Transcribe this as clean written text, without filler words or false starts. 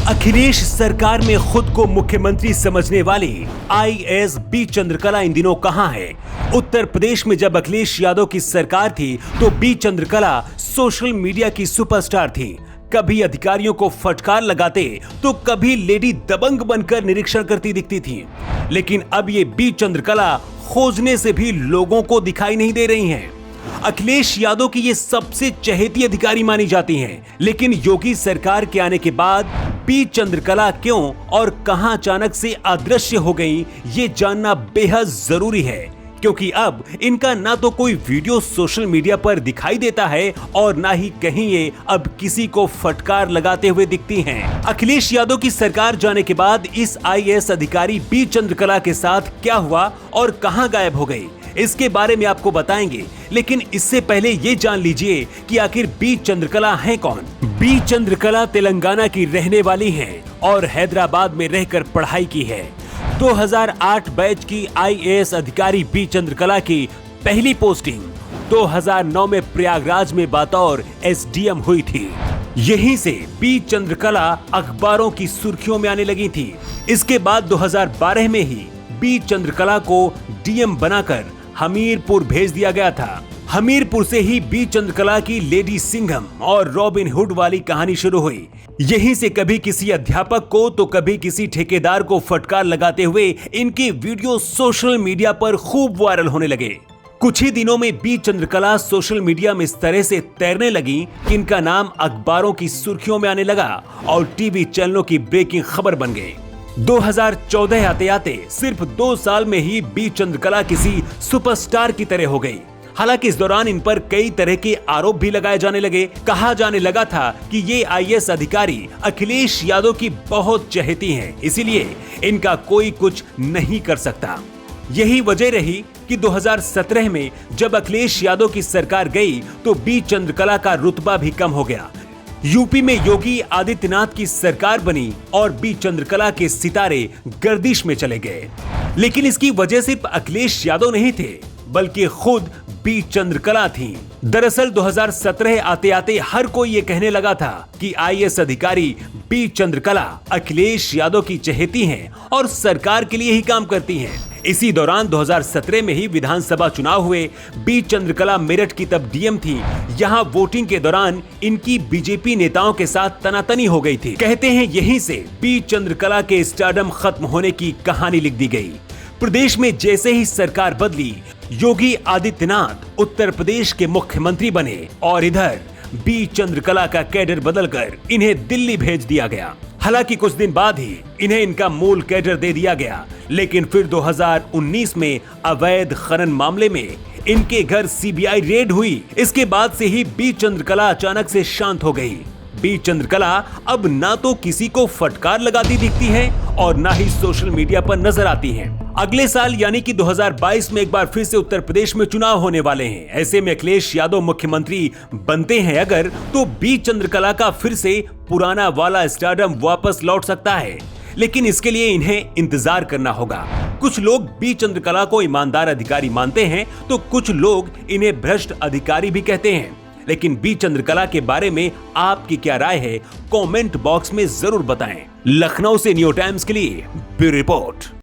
अखिलेश सरकार में खुद को मुख्यमंत्री समझने वाली आईएएस बी चंद्रकला इन दिनों कहां है? उत्तर प्रदेश में जब अखिलेश यादव की सरकार थी तो बी चंद्रकला सोशल मीडिया की सुपरस्टार थी। कभी अधिकारियों को फटकार लगाते तो कभी लेडी दबंग बनकर निरीक्षण करती दिखती थी। लेकिन अब ये बी चंद्रकला खोजने से भी लोगों को दिखाई नहीं दे रही हैं। अखिलेश यादव की ये सबसे चहेती अधिकारी मानी जाती हैं, लेकिन योगी सरकार के आने के बाद बी चंद्रकला क्यों और कहां अचानक से अदृश्य हो गई, ये जानना बेहद जरूरी है, क्योंकि अब इनका ना तो कोई वीडियो सोशल मीडिया पर दिखाई देता है और ना ही कहीं ये अब किसी को फटकार लगाते हुए दिखती हैं। अखिलेश यादव की सरकार जाने के बाद इस आईएएस अधिकारी बी चंद्रकला के साथ क्या हुआ और कहां गायब हो गई, इसके बारे में आपको बताएंगे। लेकिन इससे पहले ये जान लीजिए कि आखिर बी चंद्रकला हैं कौन। बी चंद्रकला तेलंगाना की रहने वाली हैं और हैदराबाद में रहकर पढ़ाई की है। 2008 बैच की आईएएस अधिकारी बी चंद्रकला की पहली पोस्टिंग 2009 में प्रयागराज में बतौर एसडीएम हुई थी। यहीं से बी चंद्रकला अखबारों की सुर्खियों में आने लगी थी। इसके बाद 2012 में ही बी चंद्रकला को डीएम बनाकर हमीरपुर भेज दिया गया था। हमीरपुर से ही बी चंद्रकला की लेडी सिंघम और रॉबिन हुड वाली कहानी शुरू हुई। यहीं से कभी किसी अध्यापक को तो कभी किसी ठेकेदार को फटकार लगाते हुए इनके वीडियो सोशल मीडिया पर खूब वायरल होने लगे। कुछ ही दिनों में बी चंद्रकला सोशल मीडिया में इस तरह से तैरने लगी कि इनका नाम अखबारों की सुर्खियों में आने लगा और टीवी चैनलों की ब्रेकिंग खबर बन गई। 2014 आते आते सिर्फ 2 साल में ही बी चंद्रकला किसी सुपरस्टार की तरह हो गई। हालांकि इस दौरान इन पर कई तरह के आरोप भी लगाए जाने लगे। कहा जाने लगा था कि ये आईएएस अधिकारी अखिलेश यादव की बहुत चहेती हैं, इसीलिए इनका कोई कुछ नहीं कर सकता। यही वजह रही कि 2017 में जब अखिलेश यादव की सरकार गई तो बी चंद्रकला का रुतबा भी कम हो गया। यूपी में योगी आदित्यनाथ की सरकार बनी और बी चंद्रकला के सितारे गर्दिश में चले गए। लेकिन इसकी वजह सिर्फ अखिलेश यादव नहीं थे, बल्कि खुद बी चंद्रकला थी। दरअसल 2017 आते आते हर कोई ये कहने लगा था कि आईएएस अधिकारी बी चंद्रकला अखिलेश यादव की चहेती हैं और सरकार के लिए ही काम करती हैं। इसी दौरान 2017 में ही विधानसभा चुनाव हुए। बी चंद्रकला मेरठ की तब डीएम थी। यहाँ वोटिंग के दौरान इनकी बीजेपी नेताओं के साथ तनातनी हो गई थी। कहते हैं यहीं से बी चंद्रकला के स्टारडम खत्म होने की कहानी लिख दी गई। प्रदेश में जैसे ही सरकार बदली, योगी आदित्यनाथ उत्तर प्रदेश के मुख्यमंत्री बने और इधर बी चंद्रकला का कैडर बदलकर इन्हें दिल्ली भेज दिया गया। हालांकि कुछ दिन बाद ही इन्हें इनका मूल कैडर दे दिया गया। लेकिन फिर 2019 में अवैध खनन मामले में इनके घर सीबीआई रेड हुई। इसके बाद से ही बी चंद्रकला अचानक से शांत हो गई। बी चंद्रकला अब ना तो किसी को फटकार लगाती दिखती हैं और ना ही सोशल मीडिया पर नजर आती हैं। अगले साल यानी कि 2022 में एक बार फिर से उत्तर प्रदेश में चुनाव होने वाले हैं। ऐसे में अखिलेश यादव मुख्यमंत्री बनते हैं अगर, तो बी चंद्रकला का फिर से पुराना वाला स्टारडम वापस लौट सकता है। लेकिन इसके लिए इन्हें इंतजार करना होगा। कुछ लोग बी चंद्रकला को ईमानदार अधिकारी मानते हैं तो कुछ लोग इन्हें भ्रष्ट अधिकारी भी कहते हैं। लेकिन बी चंद्रकला के बारे में आपकी क्या राय है, कमेंट बॉक्स में जरूर बताएं। लखनऊ से न्यू टाइम्स के लिए ब्यूरो रिपोर्ट।